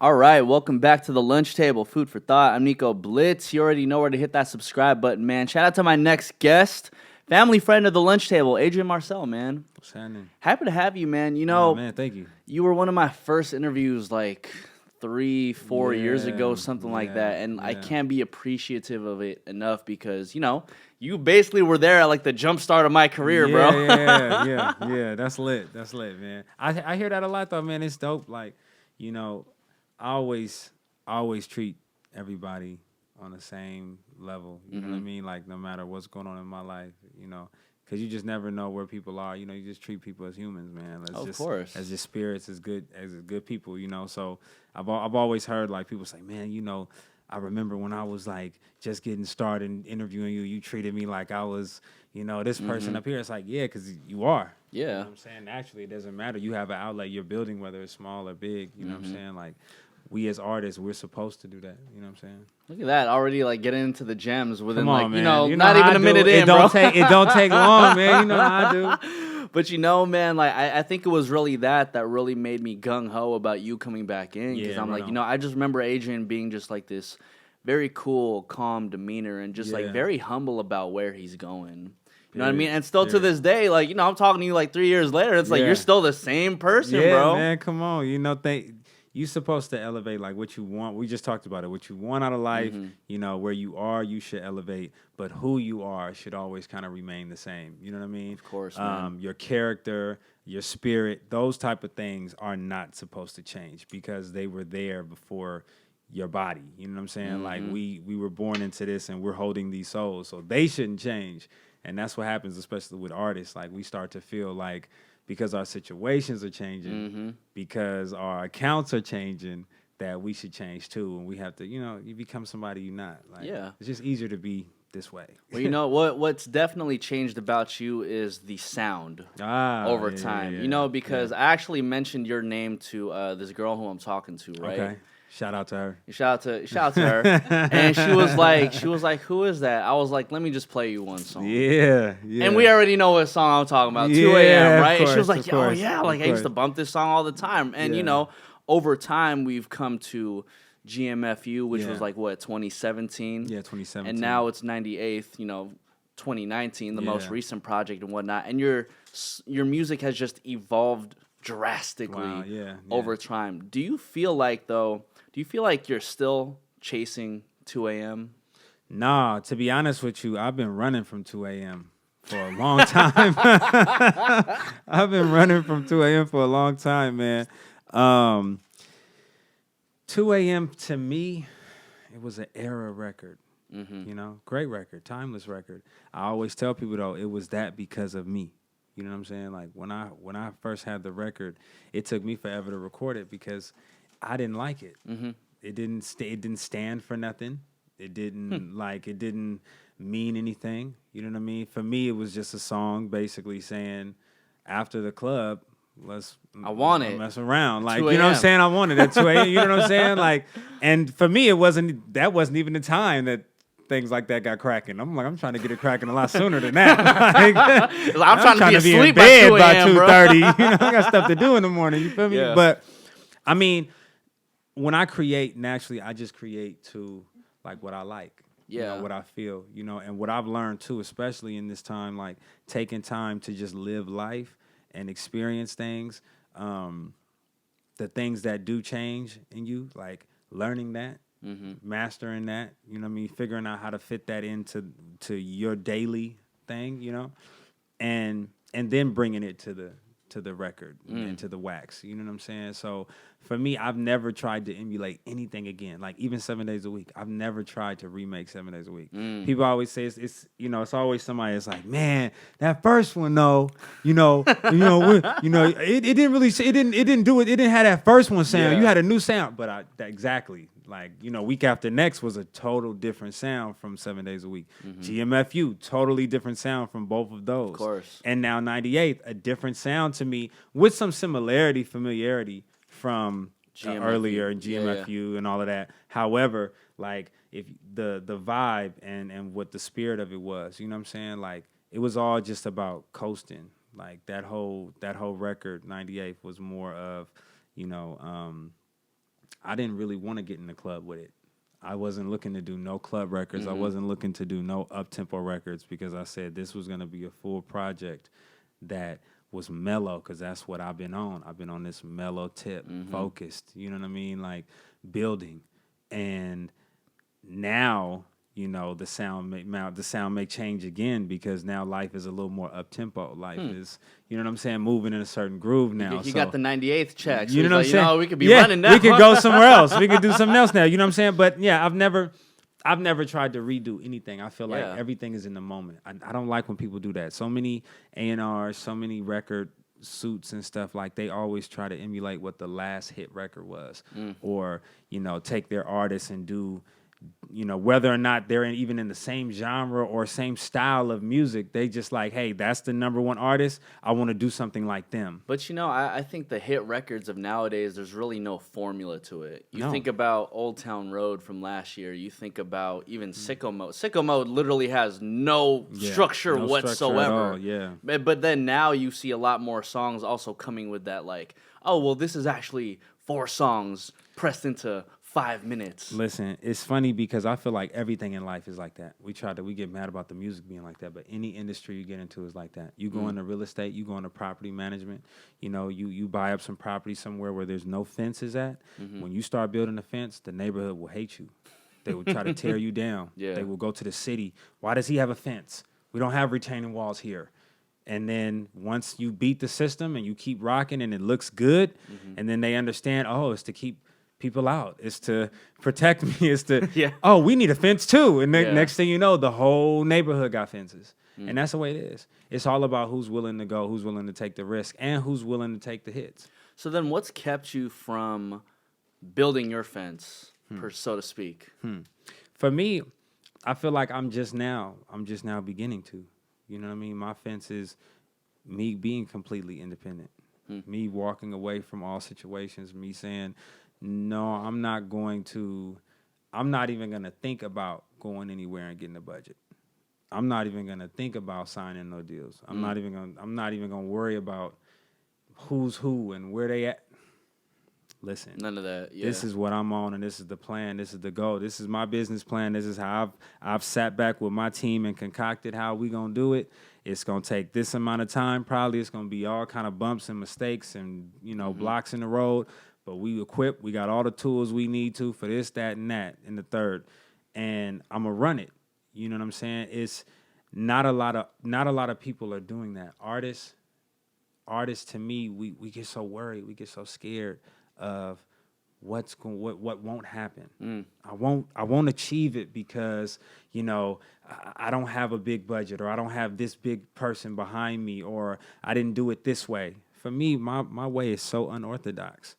All right, welcome back to the lunch table, food for thought. I'm Nico Blitz. You already know where to hit that subscribe button, man. Shout out to my next guest, family friend of the lunch table, Adrian Marcel, man. What's happening? Happy to have you, man. You Oh, know, man, thank you. you were one of my first interviews like 3-4 years ago, something like that. And I can't be appreciative of it enough because, you know, you basically were there at like the jump start of my career, bro. Yeah. That's lit. That's lit, man. I hear that a lot though, man. It's dope. Like, you know, I always treat everybody on the same level. You know what I mean? Like, no matter what's going on in my life, you know, because you just never know where people are. You know, you just treat people as humans, man. Of course. As just spirits, as good people. You know, so I've always heard like people say, man, you know, I remember when I was like just getting started interviewing you, you treated me like I was, you know, this person up here. It's like, yeah, because you are. Yeah. You know what I'm saying? Actually, it doesn't matter. You have an outlet you're building, whether it's small or big. You know what I'm saying? Like, we as artists, we're supposed to do that. You know what I'm saying? Look at that, already like getting into the gems within Come on, like, man. you know, not even a minute in, bro. It don't take long, man. You know how I do. But you know, man, like I think it was really that really made me gung-ho about you coming back in. Because I'm like, you know, I just remember Adrian being just like this very cool, calm demeanor and just like very humble about where he's going. You know what I mean? And still to this day, like, you know, I'm talking to you like 3 years later. It's like you're still the same person, bro. Yeah, man, come on. You know, you're supposed to elevate like what you want. We just talked about it. What you want out of life, you know, where you are, you should elevate. But who you are should always kind of remain the same. You know what I mean? Of course, man. Your character, your spirit, those type of things are not supposed to change because they were there before your body. You know what I'm saying? Like we were born into this and we're holding these souls. So they shouldn't change. And that's what happens, especially with artists. Like, we start to feel like because our situations are changing, because our accounts are changing, that we should change too. And we have to, you know, you become somebody you're not. Like, it's just easier to be this way. Well, you know, what's definitely changed about you is the sound over time. You know, because I actually mentioned your name to this girl who I'm talking to, right? Okay. Shout out to her. Shout out to her. And she was like, who is that? I was like, let me just play you one song. Yeah. And we already know what song I'm talking about, 2 a.m., right? And she was like, oh, yeah, like I used to bump this song all the time. And, you know, over time, we've come to GMFU, which was like, what, 2017? Yeah, 2017. And now it's 98th, you know, 2019, the most recent project and whatnot. And your music has just evolved drastically over time. Do you feel like, though, you're still chasing 2 a.m.? Nah, to be honest with you, I've been running from 2 a.m. for a long time. I've been running from 2 a.m. for a long time, man. 2 a.m. to me, it was an era record. You know, great record, timeless record. I always tell people, though, it was that because of me. You know what I'm saying? Like, when I first had the record, it took me forever to record it because I didn't like it. It didn't stand for nothing. It didn't it didn't mean anything. You know what I mean? For me, it was just a song basically saying, after the club, let's mess around. Like, you know what I'm saying? I want it at 2 a.m. You know what I'm saying? Like, and for me, that wasn't even the time that things like that got cracking. I'm like, I'm trying to get it cracking a lot sooner than that. Like, I'm trying to be asleep in bed by 2:30. You know, I got stuff to do in the morning. You feel me? Yeah. But I mean, when I create, naturally, I just create to like what I like. You know, what I feel. You know, and what I've learned too, especially in this time, like taking time to just live life and experience things. The things that do change in you, like learning that. Mastering that, you know what I mean, figuring out how to fit that into your daily thing, you know, and then bringing it to the record and to the wax, you know what I'm saying? So for me, I've never tried to emulate anything again, like even 7 days a week. I've never tried to remake 7 days a week. People always say it's you know, it's always somebody that's like, man, that first one though, it didn't really, it didn't do it. It didn't have that first one sound. You had a new sound, but exactly. Like, you know, Week After Next was a total different sound from 7 days a week. GMFU, totally different sound from both of those. Of course. And now 98th, a different sound to me with some familiarity from earlier in GMFU and all of that. However, like if the vibe and what the spirit of it was, you know what I'm saying? Like it was all just about coasting. Like that whole record, 98th, was more of, you know, I didn't really want to get in the club with it. I wasn't looking to do no club records. I wasn't looking to do no up-tempo records because I said this was going to be a full project that was mellow, because that's what I've been on. I've been on this mellow tip, focused, you know what I mean? Like building. And now, you know, the sound may change again because now life is a little more up-tempo. Life is, you know what I'm saying, moving in a certain groove now. You got the 98th check. So you know what I'm saying? You know, we could be running now. We could go somewhere else. We could do something else now. You know what I'm saying? But yeah, I've never tried to redo anything. I feel like everything is in the moment. I don't like when people do that. So many A&Rs, so many record suits and stuff, like they always try to emulate what the last hit record was, or, you know, take their artists and do, you know, whether or not they're even in the same genre or same style of music, they just like, hey, that's the number one artist, I want to do something like them. But, you know, I think the hit records of nowadays, there's really no formula to it. You think about Old Town Road from last year. You think about even Sicko Mode. Sicko Mode literally has no structure whatsoever. But then now you see a lot more songs also coming with that, like, oh, well, this is actually 4 songs pressed into 5 minutes. Listen, it's funny because I feel like everything in life is like that. We get mad about the music being like that, but any industry you get into is like that. You go into real estate, you go into property management, you know, you buy up some property somewhere where there's no fences at. When you start building a fence, the neighborhood will hate you. They will try to tear you down. They will go to the city. Why does he have a fence? We don't have retaining walls here. And then once you beat the system and you keep rocking and it looks good, and then they understand, oh, it's to keep people out, it's to protect me, it's to oh, we need a fence too, and then next thing you know, the whole neighborhood got fences. And that's the way it is. It's all about who's willing to go, who's willing to take the risk, and who's willing to take the hits. So then what's kept you from building your fence, so to speak? For me, I feel like I'm just now beginning to, you know what I mean? My fence is me being completely independent, me walking away from all situations, me saying, no, I'm not even going to think about going anywhere and getting a budget. I'm not even going to think about signing no deals. I'm not even going to worry about who's who and where they at. Listen. None of that. Yeah. This is what I'm on, and this is the plan. This is the goal. This is my business plan. This is how I've sat back with my team and concocted how we going to do it. It's going to take this amount of time. Probably it's going to be all kind of bumps and mistakes and, you know, blocks in the road. But we equipped, we got all the tools we need to for this, that, and that, and the third. And I'm going to run it. You know what I'm saying? It's not a lot of people are doing that. Artists to me, we get so worried, we get so scared of what won't happen. I won't achieve it because, you know, I don't have a big budget, or I don't have this big person behind me, or I didn't do it this way. For me, my way is so unorthodox.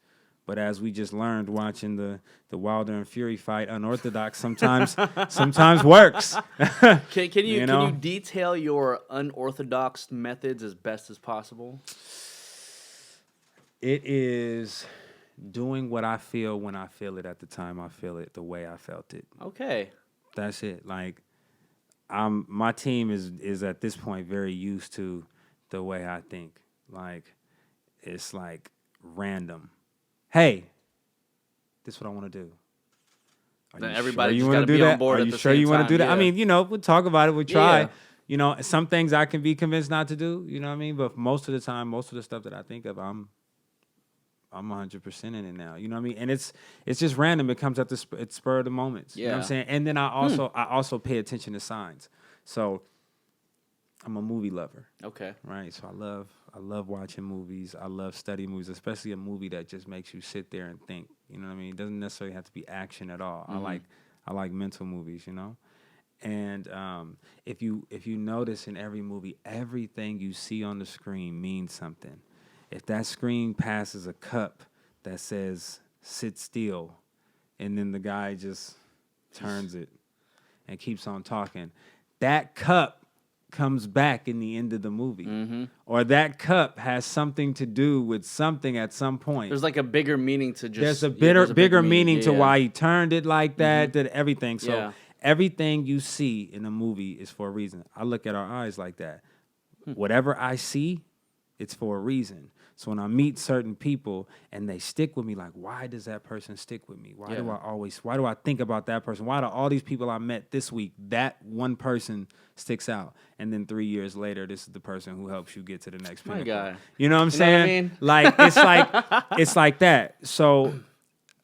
But as we just learned watching the Wilder and Fury fight, unorthodox sometimes works. Can you detail your unorthodox methods as best as possible? It is doing what I feel when I feel it at the time I feel it, the way I felt it. Okay. That's it. Like, my team is at this point very used to the way I think. Like, it's like random. Hey, this is what I want to do. Then everybody just got to be on board at the same time. Are you sure you want to do that? I mean, you know, we'll talk about it. We'll try. You know, some things I can be convinced not to do. You know what I mean? But most of the time, most of the stuff that I think of, I'm 100% in it now. You know what I mean? And it's just random. It comes at the spur of the moments. You know what I'm saying? And then I also pay attention to signs. So I'm a movie lover. Okay. Right. So I love watching movies. I love studying movies, especially a movie that just makes you sit there and think. You know what I mean? It doesn't necessarily have to be action at all. I like mental movies, you know? And if you notice in every movie, everything you see on the screen means something. If that screen passes a cup that says sit still, and then the guy just turns it and keeps on talking, that cup comes back in the end of the movie. Or that cup has something to do with something at some point. There's like a bigger meaning to just... There's a bigger meaning to why he turned it like that, that everything. So everything you see in a movie is for a reason. I look at our eyes like that. Whatever I see, it's for a reason. So when I meet certain people and they stick with me, like, why does that person stick with me? Why do I think about that person? Why do all these people I met this week, that one person sticks out? And then 3 years later, this is the person who helps you get to the next pinnacle. My God. You know what I'm saying? What I mean? Like, it's like that. So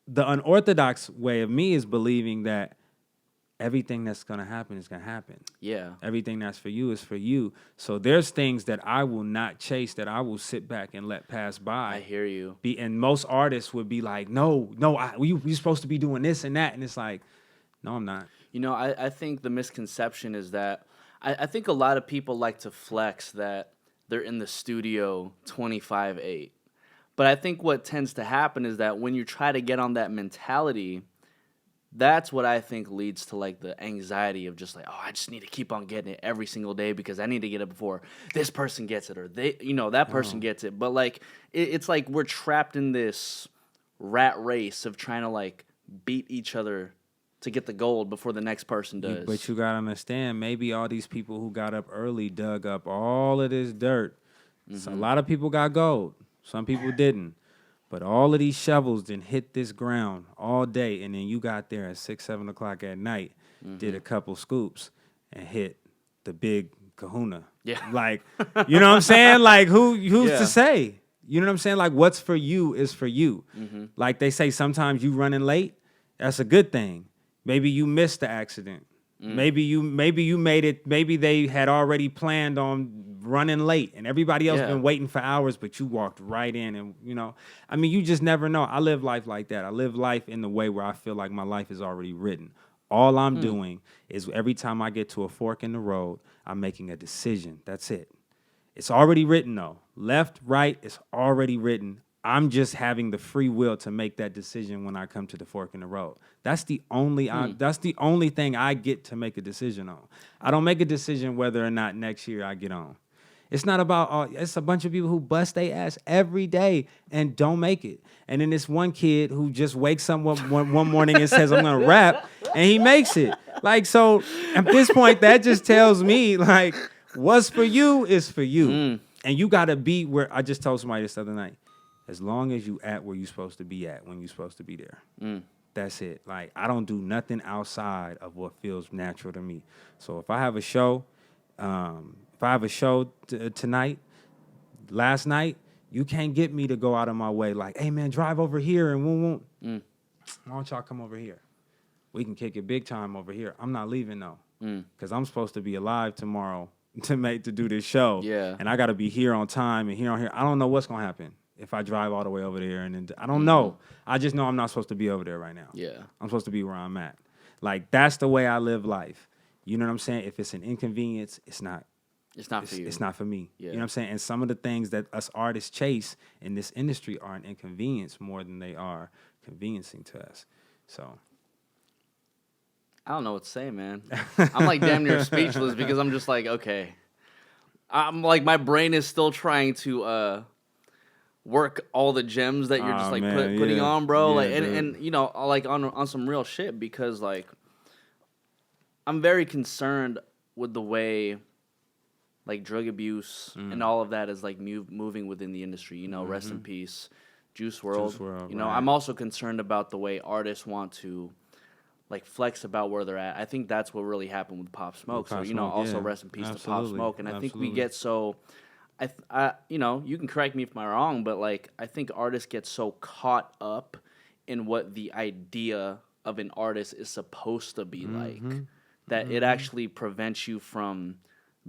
the unorthodox way of me is believing that everything that's going to happen is going to happen. Yeah. Everything that's for you is for you. So there's things that I will not chase, that I will sit back and let pass by. I hear you. And most artists would be like, no, you're supposed to be doing this and that. And it's like, no, I'm not. You know, I think the misconception is that I think a lot of people like to flex that they're in the studio 25/8. But I think what tends to happen is that when you try to get on that mentality, that's what I think leads to like the anxiety of just like, oh, I just need to keep on getting it every single day because I need to get it before this person gets it or that person gets it. But like, it's like we're trapped in this rat race of trying to like beat each other to get the gold before the next person does. But you gotta understand, maybe all these people who got up early dug up all of this dirt. Mm-hmm. So a lot of people got gold. Some people didn't. But all of these shovels didn't hit this ground all day, and then you got there at 6, 7 o'clock at night, did a couple scoops, and hit the big kahuna. Yeah. Like, you know what I'm saying? Like, who's to say? You know what I'm saying? Like, what's for you is for you. Mm-hmm. Like they say, sometimes you running late, that's a good thing. Maybe you missed the accident. Maybe you made it. Maybe they had already planned on running late, and everybody else been waiting for hours, but you walked right in, and I mean, you just never know. I live life like that. I live life in the way where I feel like my life is already written. All I'm doing is every time I get to a fork in the road, I'm making a decision. That's it. It's already written though. Left, right, it's already written. I'm just having the free will to make that decision when I come to the fork in the road. That's the only thing I get to make a decision on. I don't make a decision whether or not next year I get on. It's not about it's a bunch of people who bust their ass every day and don't make it. And then this one kid who just wakes up one morning and says, I'm gonna rap, and he makes it. Like, so at this point, that just tells me like what's for you is for you. And you gotta be where I just told somebody this other night. As long as you at where you're supposed to be at when you're supposed to be there. That's it. Like, I don't do nothing outside of what feels natural to me. So if I have a show, tonight, last night, you can't get me to go out of my way like, hey, man, drive over here and won't. Why don't y'all come over here? We can kick it big time over here. I'm not leaving, though, because I'm supposed to be alive tomorrow to do this show. Yeah. And I got to be here on time and here on here. I don't know what's going to happen if I drive all the way over there. And then I don't know. I just know I'm not supposed to be over there right now. Yeah. I'm supposed to be where I'm at. Like, that's the way I live life. You know what I'm saying? If it's an inconvenience, it's not. It's not for you. It's not for me. Yeah. You know what I'm saying? And some of the things that us artists chase in this industry are an inconvenience more than they are conveniencing to us. So I don't know what to say, man. I'm like damn near speechless because I'm just like, okay. I'm like, my brain is still trying to work all the gems that you're just like putting on, bro. Like, and you know, like on some real shit, because like I'm very concerned with the way like drug abuse and all of that is like moving within the industry. You know, rest in peace, Juice WRLD. You know, I'm also concerned about the way artists want to like flex about where they're at. I think that's what really happened with Pop Smoke. So, you know, also rest in peace to Pop Smoke. And I think we get so, you know, you can correct me if I'm wrong, but like I think artists get so caught up in what the idea of an artist is supposed to be like that it actually prevents you from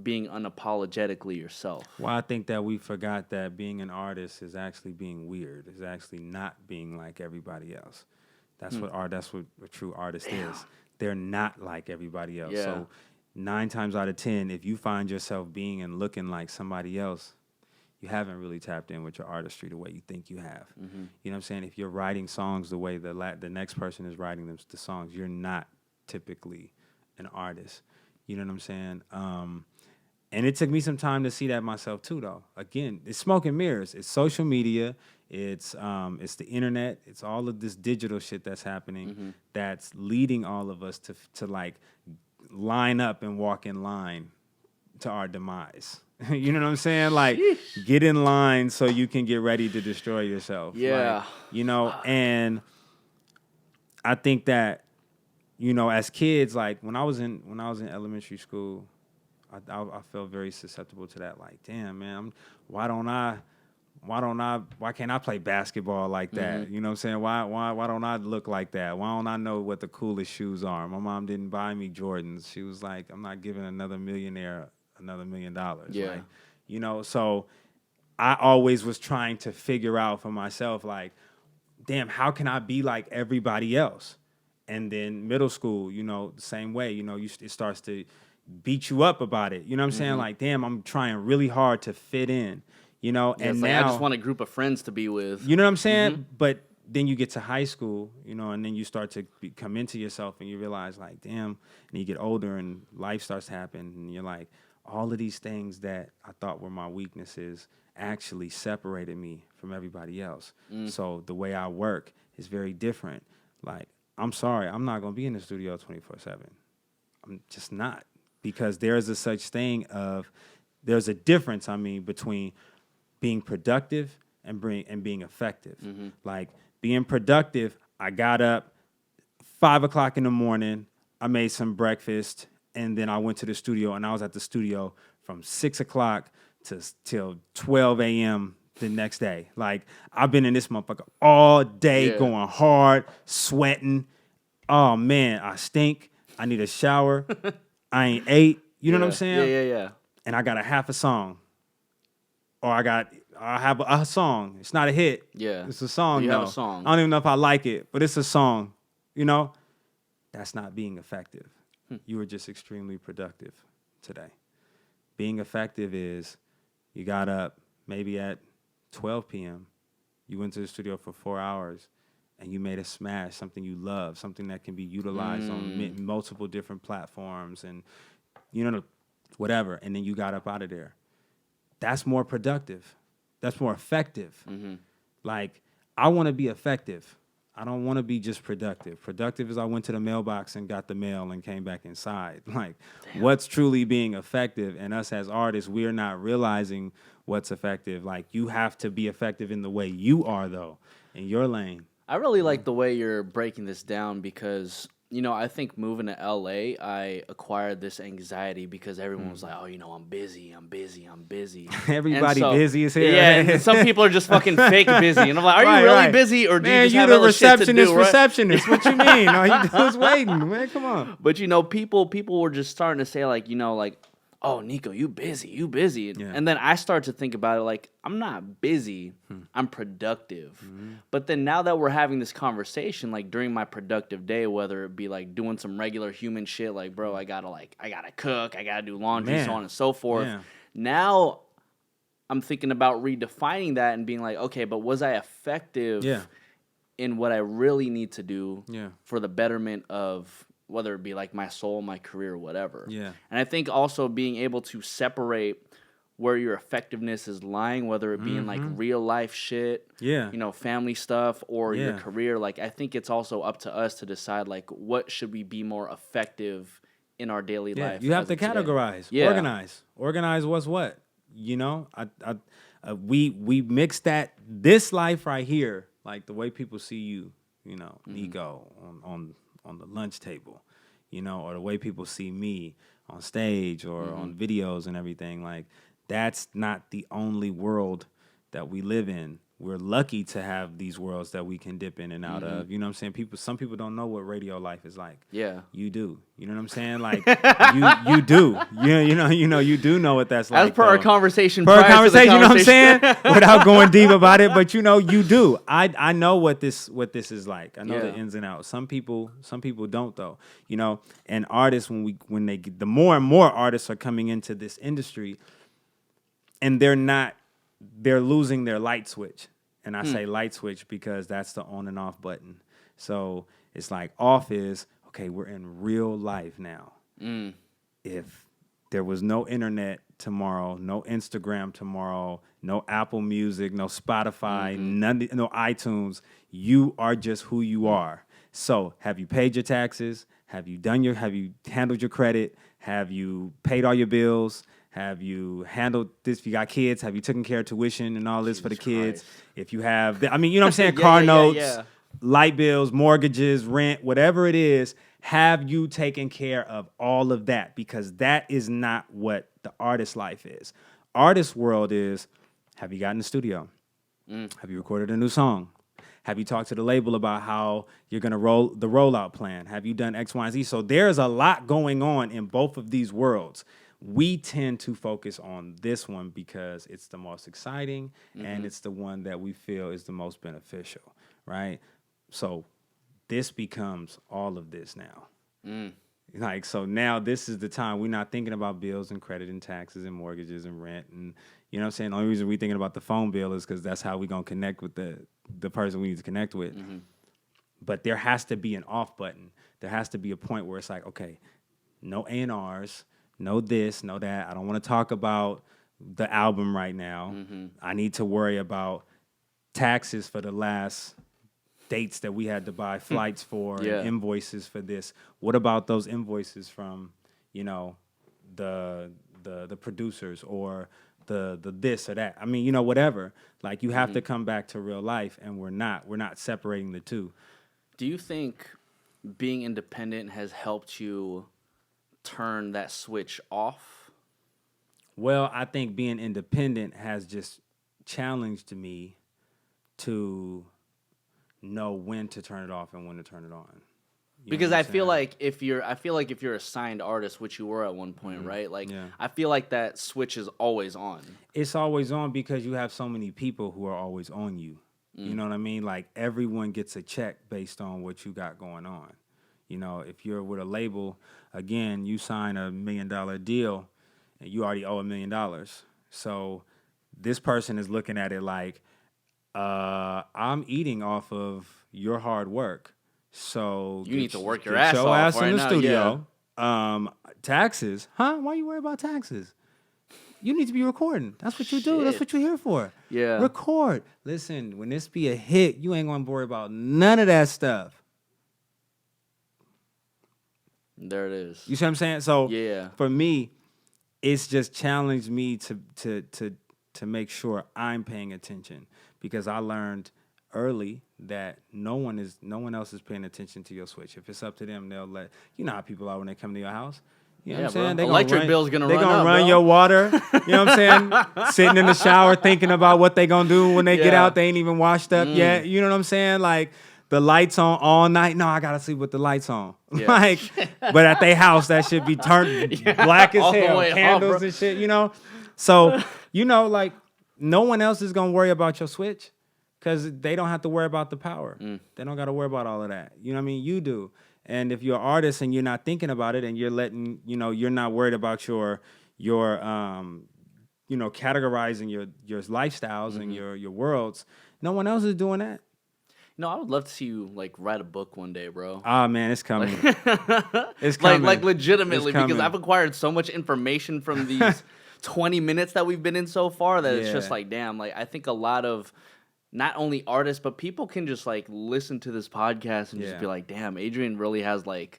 being unapologetically yourself. Well, I think that we forgot that being an artist is actually being weird. Is actually not being like everybody else. That's what a true artist is. They're not like everybody else. Yeah. So 9 times out of 10, if you find yourself being and looking like somebody else, you haven't really tapped in with your artistry the way you think you have. You know what I'm saying? If you're writing songs the way the next person is writing the songs, you're not typically an artist. You know what I'm saying? And it took me some time to see that myself too, though. Again, it's smoke and mirrors. It's social media. It's the internet. It's all of this digital shit that's happening that's leading all of us to like line up and walk in line to our demise. You know what I'm saying? Like, get in line so you can get ready to destroy yourself. Yeah. Like, and I think that, as kids, like when I was in elementary school, I felt very susceptible to that. Like, damn, man, why can't I play basketball like that? You know what I'm saying? Why don't I look like that? Why don't I know what the coolest shoes are? My mom didn't buy me Jordans. She was like, I'm not giving another millionaire another $1 million. Yeah. Like, so I always was trying to figure out for myself, like, damn, how can I be like everybody else? And then middle school, the same way, it starts to beat you up about it. You know what I'm saying? Like, damn, I'm trying really hard to fit in, and now I just want a group of friends to be with. You know what I'm saying? But then you get to high school, and then you start to come into yourself and you realize, like, damn, and you get older and life starts to happen and you're like, all of these things that I thought were my weaknesses actually separated me from everybody else. So the way I work is very different. Like, I'm sorry, I'm not going to be in the studio 24/7. I'm just not, because there's a difference, between being productive and being effective. Like, being productive, I got up 5 o'clock in the morning, I made some breakfast, and then I went to the studio, and I was at the studio from 6 o'clock till 12 a.m. the next day. Like, I've been in this motherfucker all day, going hard, sweating. Oh, man, I stink. I need a shower. I ain't ate. You know what I'm saying? Yeah. And I got a half a song. Or I have a song. It's not a hit. Yeah. It's a song, You though. have a song. I don't even know if I like it, but it's a song. That's not being effective. You were just extremely productive today. Being effective is you got up maybe at 12 p.m., you went to the studio for 4 hours, and you made a smash, something you love, something that can be utilized on multiple different platforms and, whatever, and then you got up out of there. That's more productive. That's more effective. Like, I want to be effective. I don't want to be just productive. Productive is I went to the mailbox and got the mail and came back inside. Like, what's truly being effective? And us as artists, we're not realizing what's effective. Like, you have to be effective in the way you are, though, in your lane. I really like the way you're breaking this down because, I think moving to LA, I acquired this anxiety because everyone was like, oh, I'm busy. Everybody busy as hell. Yeah, and some people are just fucking fake busy. And I'm like, are you really busy or do you just have other shit to do? Receptionist, what you mean? All you do is waiting, man, come on. But, people were just starting to say, like, oh, Nico, you busy. Yeah. And then I start to think about it like, I'm not busy, I'm productive. But then now that we're having this conversation, like during my productive day, whether it be like doing some regular human shit, like, bro, I gotta cook, I gotta do laundry, so on and so forth. Yeah. Now I'm thinking about redefining that and being like, okay, but was I effective in what I really need to do for the betterment of whether it be like my soul, my career, whatever. Yeah. And I think also being able to separate where your effectiveness is lying, whether it be in like real life shit, family stuff, or your career. Like, I think it's also up to us to decide like what should we be more effective in our daily life. You have to categorize, organize what's what. We mix this life right here, like the way people see you, Nico on the lunch table, or the way people see me on stage or on videos and everything. Like, that's not the only world that we live in. We're lucky to have these worlds that we can dip in and out of. You know what I'm saying? Some people don't know what radio life is like. Yeah. You do. You know what I'm saying? Like, you do. You do know what that's like. As per our conversation. You know what I'm saying? Without going deep about it, but you do. I know what this is like. I know the ins and outs. Some people don't though. And artists the more and more artists are coming into this industry, and they're losing their light switch. And I say light switch because that's the on and off button. So it's like off is, okay, we're in real life now. If there was no internet tomorrow, no Instagram tomorrow, no Apple Music, no Spotify, no iTunes, you are just who you are. So have you paid your taxes? Have you handled your credit? Have you paid all your bills? Have you handled this? If you got kids, have you taken care of tuition and all this for the kids? Christ. If you have, I mean, you know what I'm saying? Car notes, light bills, mortgages, rent, whatever it is, have you taken care of all of that? Because that is not what the artist life is. Artist world is, have you gotten in the studio? Have you recorded a new song? Have you talked to the label about how you're going to roll the rollout plan? Have you done X, Y, and Z? So there's a lot going on in both of these worlds. We tend to focus on this one because it's the most exciting and it's the one that we feel is the most beneficial, right? So this becomes all of this now. Like, so now this is the time we're not thinking about bills and credit and taxes and mortgages and rent. And, you know what I'm saying? The only reason we're thinking about the phone bill is because that's how we're going to connect with the person we need to connect with. But there has to be an off button. There has to be a point where it's like, okay, no A&Rs, no this, no that. I don't want to talk about the album right now. I need to worry about taxes for the last dates that we had to buy flights for and invoices for this. What about those invoices from, you know, the producers or the this or that? I mean, you know, whatever. Like, you have to come back to real life, and we're not separating the two. Do you think being independent has helped you turn that switch off? Well, I think being independent has just challenged me to know when to turn it off and when to turn it on. Because I feel like if you're a signed artist, which you were at one point, right? Like, I feel like that switch is always on. It's always on because you have so many people who are always on you. You know what I mean? Like, everyone gets a check based on what you got going on. You know, if you're with a label, again, you sign $1 million deal and you already owe $1 million. So this person is looking at it like, I'm eating off of your hard work. So you need to work your ass off right in the now, studio. Taxes, huh? Why you worry about taxes? You need to be recording. That's what you do. That's what you're here for. Yeah. Record. Listen, when this be a hit, you ain't gonna worry about none of that stuff. There it is. You see what I'm saying? So for me, it's just challenged me to make sure I'm paying attention, because I learned early that no one else is paying attention to your switch. If it's up to them, they'll let you know how people are when they come to your house. You know what I'm saying? Electric bill's gonna run up, They're gonna run your water. You know what I'm saying? Sitting in the shower thinking about what they gonna do when they get out. They ain't even washed up yet. You know what I'm saying? Like, the lights on all night. No, I gotta sleep with the lights on. Like, but at their house, that should be turned black as hell, candles and shit. You know, so you know, like, no one else is gonna worry about your switch because they don't have to worry about the power. They don't got to worry about all of that. You know what I mean? You do. And if you're an artist and you're not thinking about it and you're letting, you know, you're not worried about your you know, categorizing your lifestyles and your worlds, no one else is doing that. No, I would love to see you, like, write a book one day, bro. Ah, man, it's coming. It's coming. Like legitimately, because I've acquired so much information from these 20 minutes that we've been in so far that it's just like, damn, like, I think a lot of not only artists, but people can just, like, listen to this podcast and just be like, damn, Adrian really has, like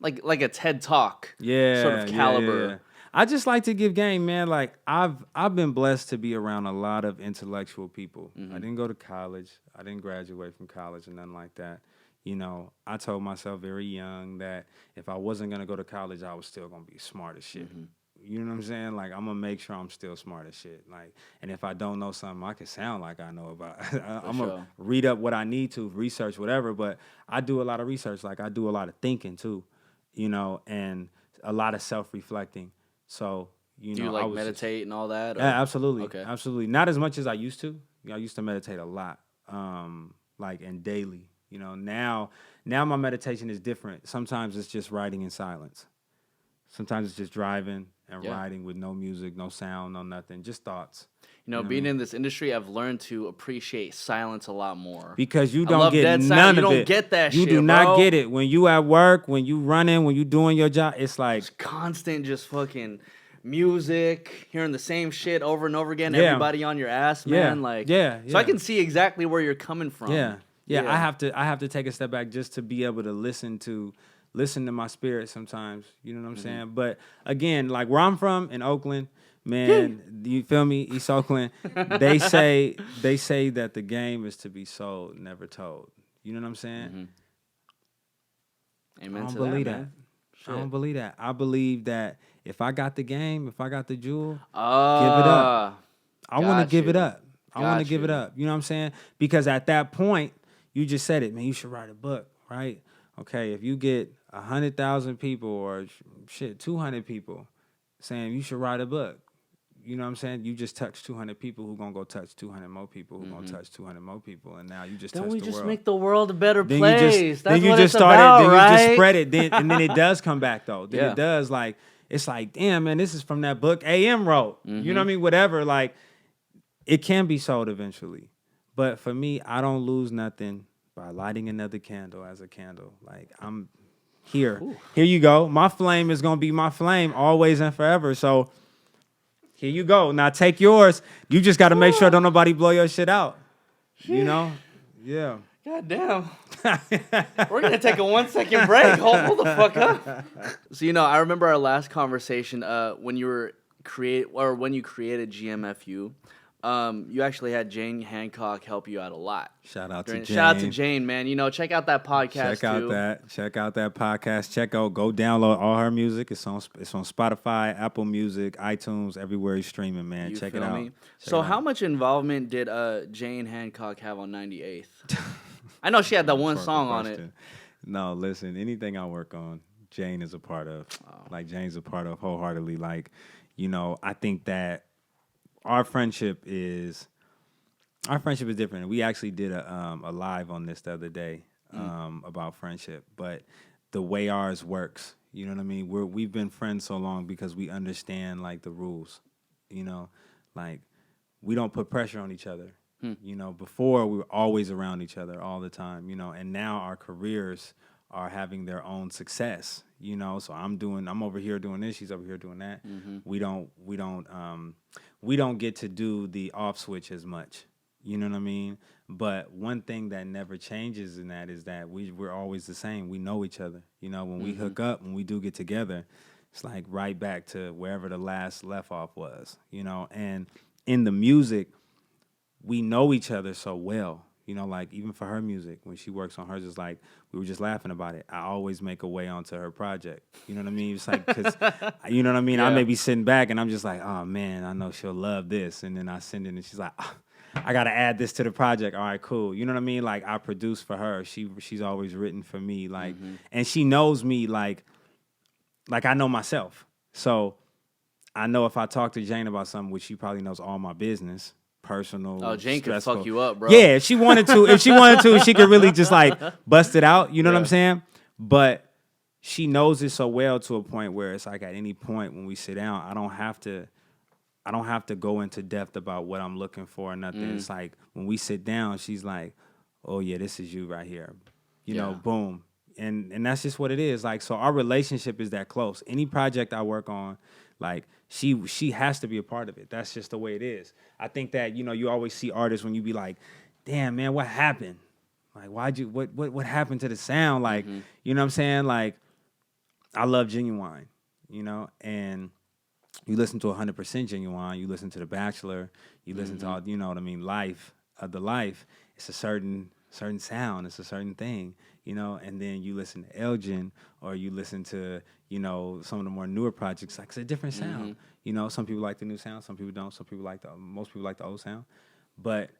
a TED Talk sort of caliber. Yeah. I just like to give game, man. Like, I've been blessed to be around a lot of intellectual people. I didn't go to college. I didn't graduate from college or nothing like that. You know, I told myself very young that if I wasn't going to go to college, I was still going to be smart as shit. You know what I'm saying? Like, I'm going to make sure I'm still smart as shit. Like, and if I don't know something, I can sound like I know about it. I'm going to read up what I need to, research, whatever. But I do a lot of research. Like, I do a lot of thinking, too, you know, and a lot of self-reflecting. So, you know, do you, like, meditate and all that? Or? Yeah, absolutely. Okay. Absolutely. Not as much as I used to. You know, I used to meditate a lot, like, and daily. You know, now my meditation is different. Sometimes it's just writing in silence. Sometimes it's just driving and riding with no music, no sound, no nothing, just thoughts. You know, being in this industry, I've learned to appreciate silence a lot more. Because you don't get none of it. You don't get that shit, You do not get it. When you at work, when you running, when you doing your job, it's like... It's constant just fucking music, hearing the same shit over and over again, everybody on your ass, man. So I can see exactly where you're coming from. Yeah. I have to take a step back just to be able to listen to listen to my spirit sometimes. You know what I'm saying? But again, like where I'm from in Oakland, man, do you feel me? East Oakland, they say that the game is to be sold, never told. You know what I'm saying? Amen. I don't believe that. I don't believe that. I believe that if I got the game, if I got the jewel, give it up. I want to give it up. I want to give it up. You know what I'm saying? Because at that point, you just said it, man, you should write a book, right? Okay, if you get 100,000 people or 200 people saying you should write a book, you know what I'm saying? You just touch 200 people who gonna go touch 200 more people who gonna touch 200 more people, and now you just touch the world. Then we just make the world a better then place. That's what it's about, right? Then you just spread it, and then it does come back though. Then it does, like, it's like, damn, man, this is from that book AM wrote. You know what I mean? Whatever, like, it can be sold eventually. But for me, I don't lose nothing by lighting another candle as a candle. Like, I'm here. Ooh. Here you go. My flame is going to be my flame always and forever. So here you go. Now take yours. You just got to make sure don't nobody blow your shit out. You know? Yeah. God damn. We're going to take a 1 second break. Hold the fuck up. So, I remember our last conversation when you created GMFU. You actually had Jane Hancock help you out a lot. Shout out to Jane. Shout out to Jane, man. Check out that podcast Check out that podcast. Go download all her music. It's on Spotify, Apple Music, iTunes, everywhere you're streaming, man. Check it out. So how much involvement did Jane Hancock have on 98th? I know she had that one song on it. No, listen, anything I work on, Jane is a part of. Like, Jane's a part of wholeheartedly. Like, I think that our friendship is different. We actually did a live on this the other day about friendship, but the way ours works, you know what I mean? We've been friends so long because we understand, like, the rules, like, we don't put pressure on each other. Before we were always around each other all the time, and now our careers are having their own success, so I'm over here doing this, she's over here doing that. We don't get to do the off switch as much. You know what I mean? But one thing that never changes in that is that we're always the same. We know each other. When we hook up, when we do get together, it's like right back to wherever the last left off was, and in the music, we know each other so well. Like, even for her music, when she works on hers, it's like, we were just laughing about it. I always make a way onto her project. You know what I mean? It's like, because, you know what I mean? Yeah. I may be sitting back and I'm just like, oh, man, I know she'll love this. And then I send it and she's like, oh, I got to add this to the project. All right, cool. You know what I mean? Like, I produce for her. She's always written for me. Like, and she knows me like I know myself. So I know if I talk to Jane about something, which she probably knows all my business, personal. Oh, Jane stressful. Could fuck you up, bro. Yeah, if she wanted to, she could really just like bust it out. You know what I'm saying? But she knows it so well to a point where it's like at any point when we sit down, I don't have to go into depth about what I'm looking for or nothing. It's like when we sit down, she's like, "Oh yeah, this is you right here." You know, boom. And that's just what it is. Like, so our relationship is that close. Any project I work on, like, she has to be a part of it. That's just the way it is. I think that, you always see artists when you be like, damn, man, what happened? Like, what happened to the sound? Like, you know what I'm saying? Like, I love Genuine, and you listen to 100% Genuine, you listen to The Bachelor, you listen to all, you know what I mean, Life, The Life, it's a certain sound, it's a certain thing, and then you listen to Elgin, or you listen to, some of the more newer projects, like, it's a different sound. Some people like the new sound, some people don't, most people like the old sound, but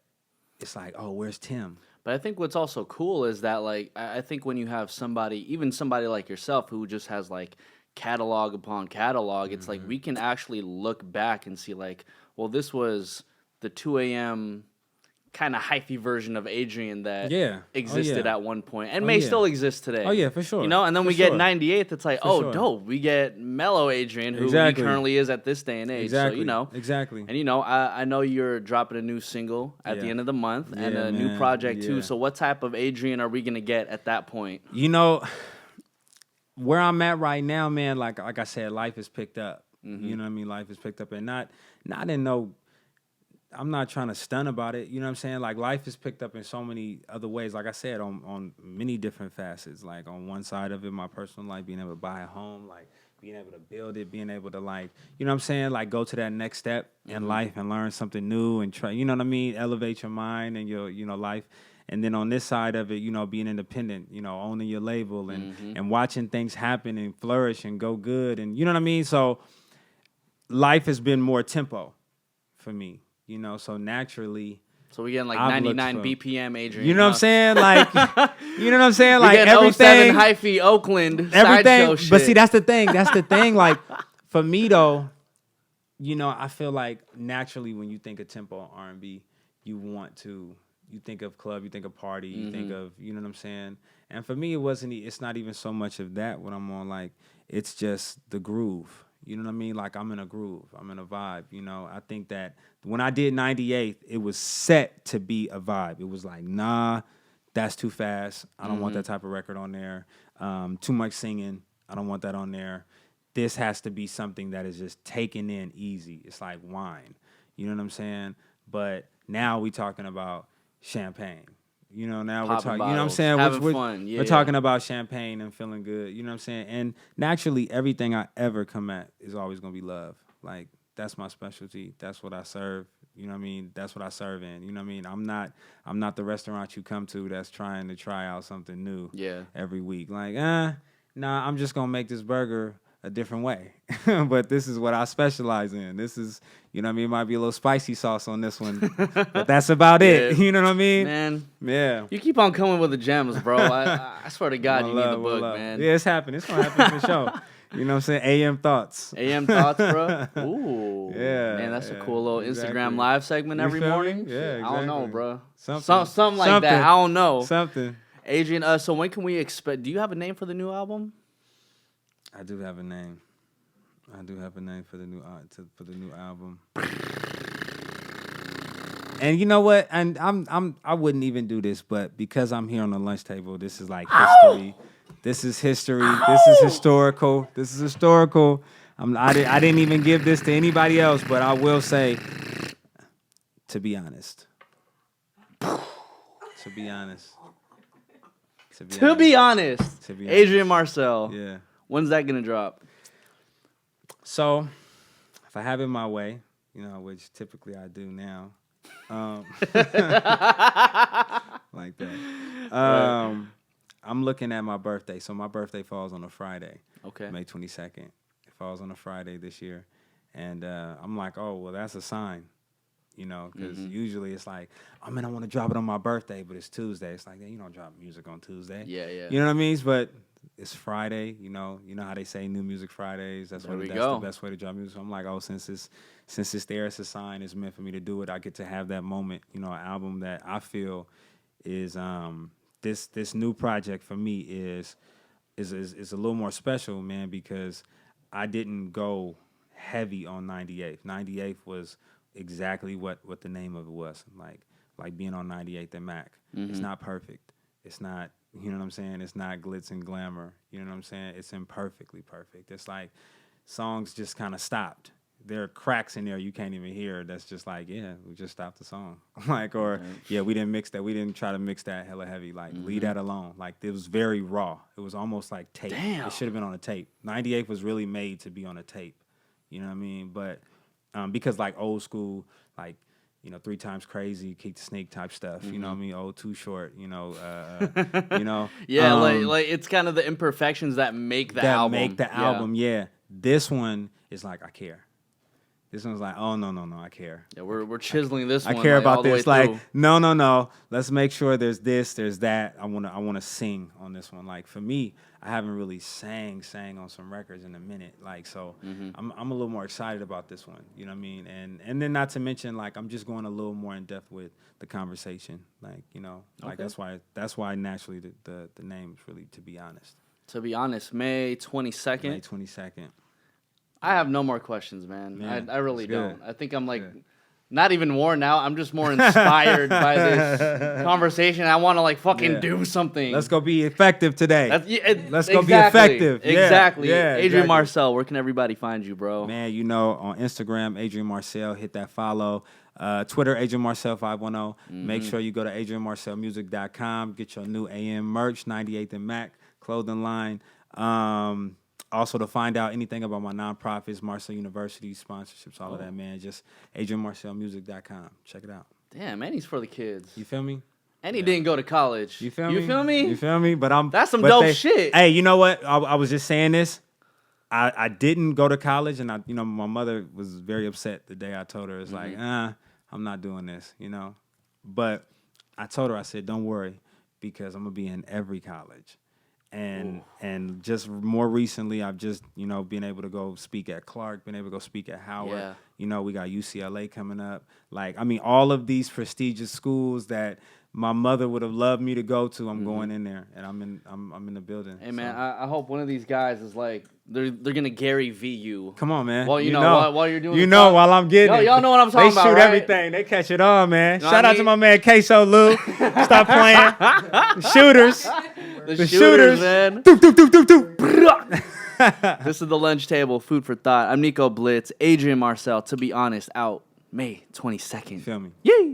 it's like, oh, where's Tim? But I think what's also cool is that, like, I think when you have somebody, even somebody like yourself who just has, like, catalog upon catalog, it's like we can actually look back and see, like, well, this was the 2 a.m. kind of hyphy version of Adrian that existed at one point and may still exist today. Oh, yeah, for sure. And then we get 98th, it's like, dope. We get mellow Adrian, who he currently is at this day and age. Exactly. So, Exactly. And, I know you're dropping a new single at the end of the month and a new project, too. So what type of Adrian are we going to get at that point? Where I'm at right now, man, like I said, life has picked up. You know what I mean? Life has picked up. And not in no... I'm not trying to stun about it. You know what I'm saying? Like, life is picked up in so many other ways. Like I said, on many different facets. Like, on one side of it, my personal life, being able to buy a home, like being able to build it, being able to, like, you know what I'm saying? Like, go to that next step in life and learn something new and try, you know what I mean? Elevate your mind and your, life. And then on this side of it, being independent, owning your label and watching things happen and flourish and go good. And you know what I mean? So life has been more tempo for me. So naturally. So we getting like 99 BPM, Adrian. You know what I'm saying? Like, you know what I'm saying? Like, everything. 07 hyphy Oakland. Everything. Shit. But see, that's the thing. That's the thing. Like, for me though, I feel like naturally when you think of tempo R&B, you think of club, you think of party, you think of, you know what I'm saying? And for me, it's not even so much of that when I'm on, like, it's just the groove. You know what I mean? Like, I'm in a groove. I'm in a vibe. I think that when I did 98, it was set to be a vibe. It was like, nah, that's too fast. I don't want that type of record on there. Too much singing. I don't want that on there. This has to be something that is just taken in easy. It's like wine. You know what I'm saying? But now we talking about champagne. Now we're talking, you know what I'm saying? We're talking about champagne and feeling good. You know what I'm saying? And naturally, everything I ever come at is always going to be love. Like, that's my specialty. That's what I serve. You know what I mean? That's what I serve in. You know what I mean? I'm not the restaurant you come to that's trying to try out something new every week. Like, nah, I'm just going to make this burger a different way. But this is what I specialize in. This is, you know what I mean? It might be a little spicy sauce on this one, but that's about it. You know what I mean? Man. Yeah. You keep on coming with the gems, bro. I swear to God, you need the book, man. Yeah, it's happening. It's going to happen for sure. You know what I'm saying? AM Thoughts. AM Thoughts, bro? Ooh. Yeah. Man, that's a cool little Instagram live segment every morning. Yeah, exactly. I don't know, bro. Something like that. I don't know. Something. Adrian, so when can we expect... Do you have a name for the new album? I do have a name. For the new album. And you know what? And I wouldn't even do this, but because I'm here on the lunch table, this is like history. This is history. This is historical. I didn't even give this to anybody else, but I will say, to be honest. Adrian Marcel. Yeah. When's that gonna drop? So, if I have it my way, which typically I do now, like that. I'm looking at my birthday. So my birthday falls on a Friday. Okay. May 22nd. It falls on a Friday this year, and I'm like, oh well, that's a sign. Because usually it's like, I want to drop it on my birthday, but it's Tuesday. It's like, you don't drop music on Tuesday. Yeah. You know what I mean? But it's Friday. You know how they say New Music Fridays. That's the best way to drop music. So I'm like, oh, since it's there, it's a sign. It's meant for me to do it. I get to have that moment. An album that I feel is this new project for me is a little more special, man, because I didn't go heavy on 98. 98 was exactly what the name of it was, like being on 98th and Mac. It's not perfect. It's not, you know what I'm saying? It's not glitz and glamour. You know what I'm saying? It's imperfectly perfect. It's like songs just kind of stopped. There are cracks in there you can't even hear. That's just like, yeah, we just stopped the song. We didn't mix that. We didn't try to mix that hella heavy. Like, leave that alone. Like, it was very raw. It was almost like tape. Damn. It should have been on a tape. 98 was really made to be on a tape. You know what I mean? But because like old school, like, 3 Times Crazy, Keep the Sneak type stuff. You know what I mean? Old Too Short. Yeah, like it's kind of the imperfections that make the album. Yeah. This one is like, I care. This one's like, oh no, I care. Yeah, we're chiseling this one. I care about this. Like, through. no. Let's make sure there's this, there's that. I wanna sing on this one. Like, for me, I haven't really sang on some records in a minute. Like, so I'm a little more excited about this one. You know what I mean? And then not to mention, like, I'm just going a little more in depth with the conversation. Like, like that's why naturally the name is really To Be Honest. To Be Honest, May 22nd. May 22nd. I have no more questions, man. I really don't. I think I'm like not even worn out. I'm just more inspired by this conversation. I want to like fucking do something. Let's go be effective today. Let's go be effective. Exactly. Yeah, Adrian Marcel, where can everybody find you, bro? Man, on Instagram, Adrian Marcel, hit that follow. Twitter, Adrian Marcel 510. Make sure you go to adrianmarcelmusic.com. Get your new AM merch, 98th and Mac clothing line. Also, to find out anything about my nonprofits, Marcel University, sponsorships, all of that, man, just adrianmarcelmusic.com. Check it out. Damn, man, he's for the kids. You feel me? And he didn't go to college. You feel me? You feel me? That's some dope shit. Hey, you know what? I was just saying this. I didn't go to college, and my mother was very upset the day I told her. It's like, I'm not doing this, But I told her, I said, don't worry, because I'm gonna be in every college. And just more recently, I've just, been able to go speak at Clark, been able to go speak at Howard. Yeah. We got UCLA coming up. All of these prestigious schools that my mother would have loved me to go to, I'm going in there, and I'm in the building. Hey, man, I hope one of these guys is like, they're going to Gary V you. Come on, man. Well, while you're doing while I'm getting it. Y'all know what I'm talking about, They shoot right? everything. They catch it all, man. Shout out to my man, Queso Lou. Stop playing. The shooters. The shooters, man. Doop, doop, doop, doop, doop. This is the lunch table, food for thought. I'm Nico Blitz, Adrian Marcel, to be honest, out May 22nd. Feel me? Yay!